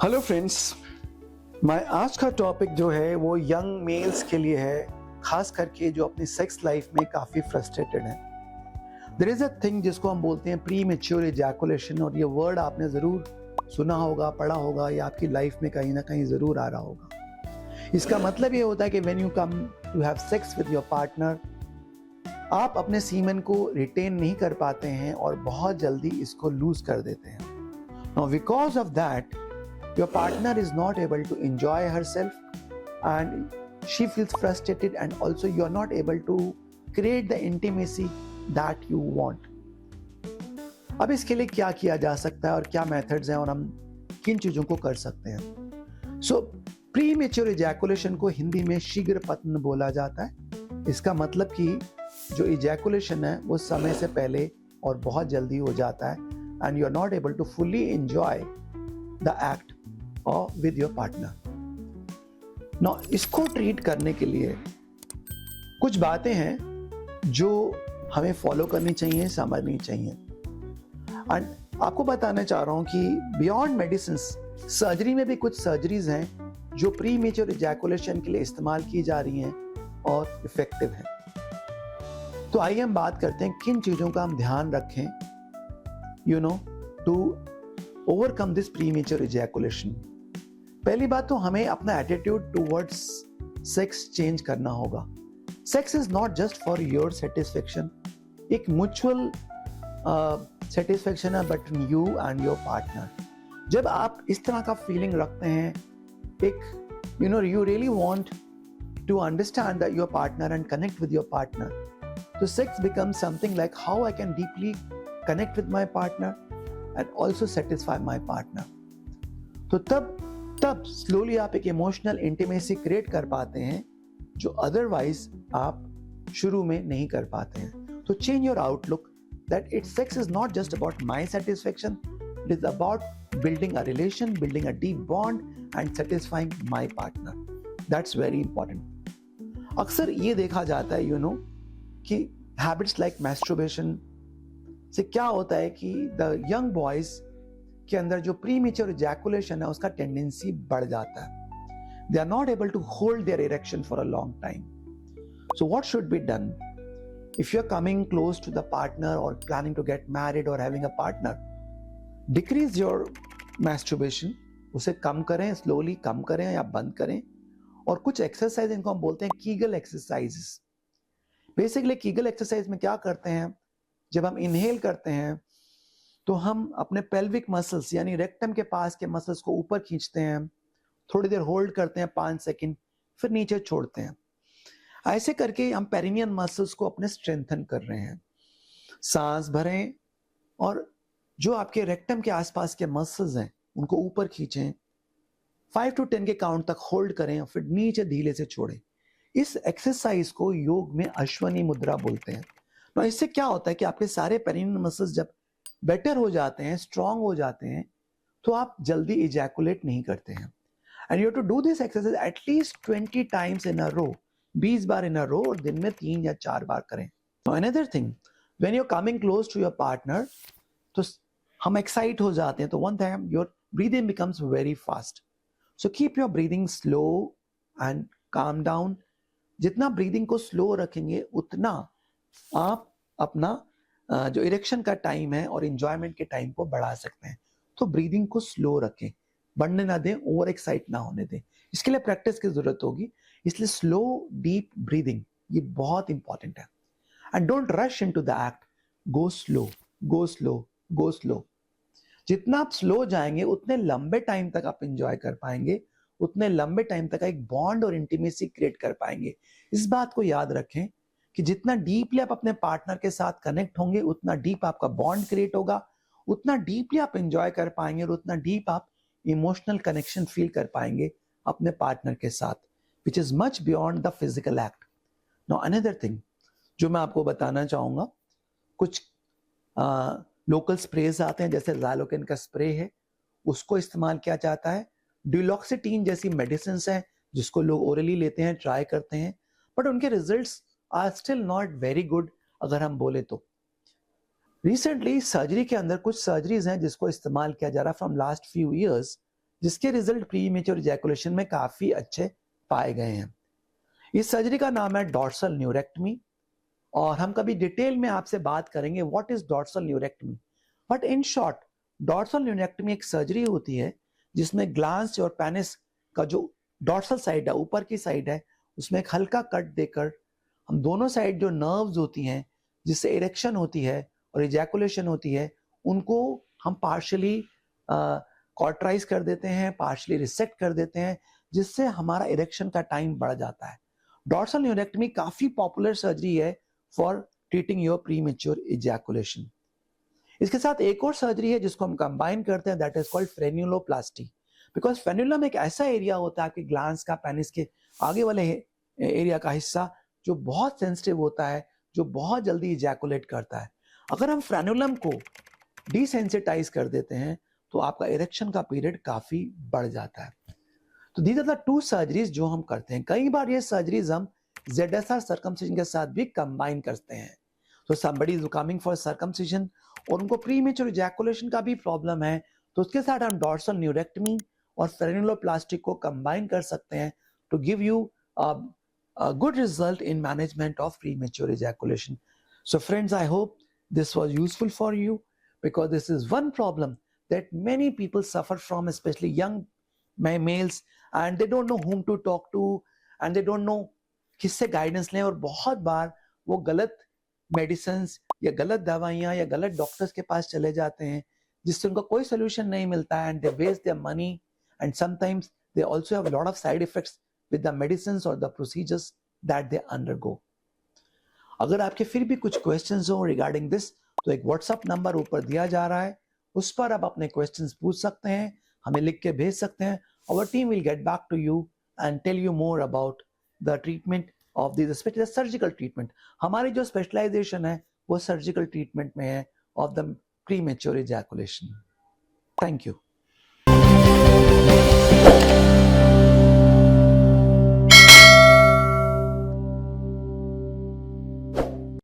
Hello friends, मैं आज का टॉपिक जो है वो यंग मेल्स के लिए है, खास करके जो अपनी सेक्स लाइफ में काफ़ी फ्रस्ट्रेटेड हैं। देयर इज़ अ थिंग जिसको हम बोलते हैं प्री मैच्योर इजैकुलेशन, और ये वर्ड आपने ज़रूर सुना होगा, पढ़ा होगा, या आपकी लाइफ में कहीं ना कहीं ज़रूर आ रहा होगा। इसका मतलब ये होता है कि when you come to have sex with your partner, आप अपने सीमन को रिटेन नहीं कर पाते हैं और बहुत जल्दी इसको लूज कर देते हैं। Now because of that your partner is not able to enjoy herself and she feels frustrated, and also you are not able to create the intimacy that you want. अब इसके लिए क्या किया जा सकता है और क्या मेथड्स हैं और हम किन चीज़ों को कर सकते हैं। सो प्री मेच्योर इजैकुलेशन को हिंदी में शीघ्र पतन बोला जाता है। इसका मतलब कि जो इजैकुलेशन है वो समय से पहले और बहुत जल्दी हो जाता है and you are not able to fully enjoy the act और विद योर पार्टनर। नाउ इसको ट्रीट करने के लिए कुछ बातें हैं जो हमें फॉलो करनी चाहिए, समझनी चाहिए। एंड आपको बताना चाह रहा हूं कि बियॉन्ड मेडिसिन, सर्जरी में भी कुछ सर्जरीज हैं जो प्री मेच्योर इजैकुलेशन के लिए इस्तेमाल की जा रही हैं और इफेक्टिव हैं। तो आइए हम बात करते हैं किन चीजों का हम ध्यान रखें to overcome this premature ejaculation. पहली बात तो हमें अपना एटीट्यूड टुवर्ड्स सेक्स चेंज करना होगा। Sex is not just for your satisfaction, एक म्यूचुअल सेटिस्फेक्शन है between you and your partner. जब आप इस तरह का फीलिंग रखते हैं, एक you really want to understand your partner and connect with your partner, तो sex becomes something like how I can deeply connect with my partner and also satisfy my partner. तो तब स्लोली आप एक emotional intimacy create कर पाते हैं जो otherwise आप शुरू में नहीं कर पाते हैं। तो change your outlook that it sex is not just about my satisfaction, it is about building a relation, building a deep bond and satisfying my partner. That's very important. अक्सर ये देखा जाता है कि हैबिट्स लाइक मैस्टरबेशन से क्या होता है कि द यंग बॉयज के अंदर जो प्री मैच्योर इजैकुलेशन है उसका टेंडेंसी बढ़ जाता है। They are not able to hold their erection for a long time. So what should be done if you are coming close to the partner और planning to get married और having a partner? Decrease your masturbation, उसे कम करें, slowly कम करें या बंद करें। और कुछ एक्सरसाइज, इनको हम बोलते हैं Kegel exercises. Basically Kegel exercise में क्या करते हैं, जब हम इनहेल करते हैं तो हम अपने पेल्विक मसल्स यानी रेक्टम के पास के मसल्स को ऊपर खींचते हैं, थोड़ी देर होल्ड करते हैं 5 सेकंड, फिर नीचे छोड़ते हैं। ऐसे करके हम पेरिनियन मसल्स को अपने स्ट्रेंथन कर रहे हैं। सांस भरें और जो आपके रेक्टम के आसपास के मसल्स हैं उनको ऊपर खींचें, 5 to 10 के काउंट तक होल्ड करें, फिर नीचे धीरे से छोड़ें। इस एक्सरसाइज को योग में अश्वनी मुद्रा बोलते हैं। तो इससे क्या होता है कि आपके सारे पेरिनियन मसल्स जब बेटर हो जाते हैं, स्ट्रांग हो जाते हैं, तो आप जल्दी इजैकुलेट नहीं करते हैं। And you have to do this exercise at least 20 times in a row, 20 बार इन अ रो, और दिन में 3 या 4 बार करें। Another thing, when you are coming close to your partner, तो हम एक्साइट हो जाते हैं, तो one time your breathing becomes very fast. So keep your breathing slow and calm down. जितना ब्रीदिंग को स्लो रखेंगे उतना आप अपना जो इरेक्शन का टाइम है और इंजॉयमेंट के टाइम को बढ़ा सकते हैं। तो ब्रीदिंग को स्लो रखें, बढ़ने ना दें, ओवर एक्साइट ना होने दें। इसके लिए प्रैक्टिस की जरूरत होगी, इसलिए स्लो डीप ब्रीदिंग ये बहुत इंपॉर्टेंट है। And don't rush into the act, go slow, go slow, go slow. जितना आप स्लो जाएंगे उतने लंबे टाइम तक आप इंजॉय कर पाएंगे, उतने लंबे टाइम तक एक बॉन्ड और इंटीमेसी क्रिएट कर पाएंगे। इस बात को याद रखें कि जितना डीपली आप अपने पार्टनर के साथ कनेक्ट होंगे, उतना डीप आपका बॉन्ड क्रिएट होगा, उतना डीपली आप एंजॉय कर पाएंगे और उतना डीप आप इमोशनल कनेक्शन फील कर पाएंगे अपने पार्टनर के साथ, which is much beyond the physical act. Now another thing जो मैं आपको बताना चाहूंगा, कुछ लोकल स्प्रेज आते हैं, जैसे ज़ाइलोकेन का स्प्रे है, उसको इस्तेमाल किया जाता है। ड्यूलॉक्सिटीन जैसी मेडिसिन है जिसको लोग ओरली लेते हैं, ट्राई करते हैं, बट उनके results are still not very good अगर हम बोले तो। रिसेंटली सर्जरी के अंदर कुछ सर्जरीज हैं जिसको इस्तेमाल किया जा रहा है फ्रॉम लास्ट फ्यू ईयर्स, जिसके रिजल्ट प्री मेच्योर इजैकुलेशन में काफी अच्छे पाए गए हैं। इस सर्जरी का नाम है डॉर्सल न्यूरेक्टमी और हम कभी डिटेल में आपसे बात करेंगे what is dorsal neurectomy. But in short, dorsal neurectomy एक सर्जरी होती है जिसमें ग्लांस और पेनिस का जो डॉर्सल साइड है, ऊपर की साइड है, उसमें एक हल्का कट देकर हम दोनों साइड जो नर्व्स होती हैं जिससे इरेक्शन होती है और इजैकुलेशन होती है, उनको हम पार्शियली कॉर्टराइज कर देते हैं, पार्शियली रिसेक्ट कर देते हैं, जिससे हमारा इरेक्शन का टाइम बढ़ जाता है। डॉर्सल न्यूरेक्टमी काफी पॉपुलर सर्जरी है for treating your premature ejaculation. इसके साथ एक और सर्जरी है जिसको हम कंबाइन करते हैं, दैट इज कॉल्ड फ्रेन्युलोप्लास्टी। बिकॉज फ्रेन्युलम एक ऐसा एरिया होता है आपके ग्लांस का, पेनिस के आगे वाले एरिया का हिस्सा जो बहुत सेंसिटिव होता है, जो बहुत जल्दी इजैकुलेट करता है। अगर हम फ्रेन्युलम को डिसेंसिटाइज कर देते हैं तो आपका इरेक्शन का पीरियड काफी बढ़ जाता है। तो these are the two surgeries जो हम करते हैं। कई बार ये सर्जरीज हम ZSR सर्कमसिजन के साथ भी कंबाइन करते हैं। तो somebody is coming for circumcision और उनको प्रीमेच्योर इजैकुलेशन का भी प्रॉब्लम है, तो उसके साथ हम डॉर्सल न्यूरेक्टमी और फ्रेन्युलोप्लास्टी को कंबाइन कर सकते हैं to give you a good result in management of premature ejaculation. So friends, I hope this was useful for you because this is one problem that many people suffer from, especially young males, and they don't know whom to talk to and they don't know किससे guidance लें, और बहुत बार वो गलत medicines या गलत दवाइयाँ या गलत डॉक्टर्स के पास चले जाते हैं जिससे उनका कोई सोल्यूशन नहीं मिलता है, and they waste their money and sometimes they also have lot of side effects with the medicines or the procedures that they undergo. अगर आपके फिर भी कुछ क्वेश्चंस हो रिगार्डिंग दिस तो एक व्हाट्सएप नंबर ऊपर दिया जा रहा है, उस पर आप अपने क्वेश्चंस पूछ सकते हैं, हमें लिख के भेज सकते हैं। Our team will get back to you and tell you more about the treatment of this, especially the surgical treatment. हमारी जो स्पेशलाइजेशन है वो सर्जिकल ट्रीटमेंट में है of the premature ejaculation. Thank you.